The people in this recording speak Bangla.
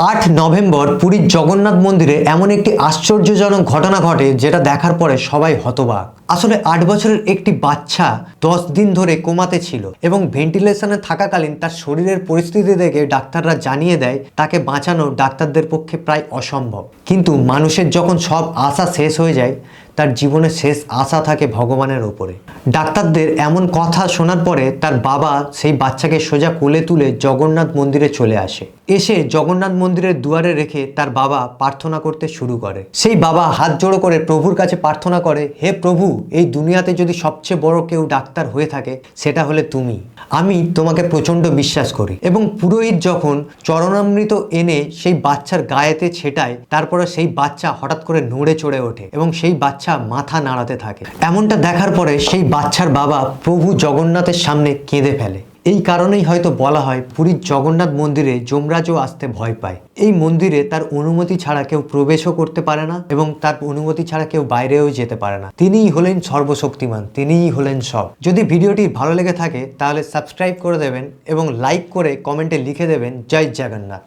8 নভেম্বর পুরীর জগন্নাথ মন্দিরে এমন একটি আশ্চর্যজনক ঘটনা ঘটে যেটা দেখার পরে সবাই হতবাক। আসলে 8 বছরের একটি বাচ্চা 10 দিন ধরে কোমাতে ছিল এবং ভেন্টিলেশনে থাকাকালীন তার শরীরের পরিস্থিতি দেখে ডাক্তাররা জানিয়ে দেয় তাকে বাঁচানো ডাক্তারদের পক্ষে প্রায় অসম্ভব। কিন্তু মানুষের যখন সব আশা শেষ হয়ে যায়, তার জীবনের শেষ আশা থাকে ভগবানের ওপরে। ডাক্তারদের এমন কথা শোনার পরে তার বাবা সেই বাচ্চাকে সোজা কোলে তুলে জগন্নাথ মন্দিরে চলে আসে। এসে জগন্নাথ মন্দিরের দুয়ারে রেখে তার বাবা প্রার্থনা করতে শুরু করে। সেই বাবা হাত জোড়ো করে প্রভুর কাছে প্রার্থনা করে, হে প্রভু, এই দুনিয়াতে যদি সবচেয়ে বড় কেউ ডাক্তার হয়ে থাকে সেটা হলে তুমি। আমি তোমাকে প্রচণ্ড বিশ্বাস করি। এবং পুরোহিত যখন চরণামৃত এনে সেই বাচ্চার গায়েতে ছেটায়, তারপরে সেই বাচ্চা হঠাৎ করে নড়ে চড়ে ওঠে এবং সেই বাচ্চা মাথা নাড়াতে থাকে। এমনটা দেখার পরে সেই বাচ্চার বাবা প্রভু জগন্নাথের সামনে কেঁদে ফেলে। এই কারণেই হয়তো বলা হয় পুরীর জগন্নাথ মন্দিরে যমরাজও আসতে ভয় পায়। এই মন্দিরে তার অনুমতি ছাড়া কেউ প্রবেশও করতে পারে না এবং তার অনুমতি ছাড়া কেউ বাইরেও যেতে পারে না। তিনিই হলেন সর্বশক্তিমান, তিনিই হলেন সব। যদি ভিডিওটি ভালো লেগে থাকে তাহলে সাবস্ক্রাইব করে দেবেন এবং লাইক করে কমেন্টে লিখে দেবেন জয় জগন্নাথ।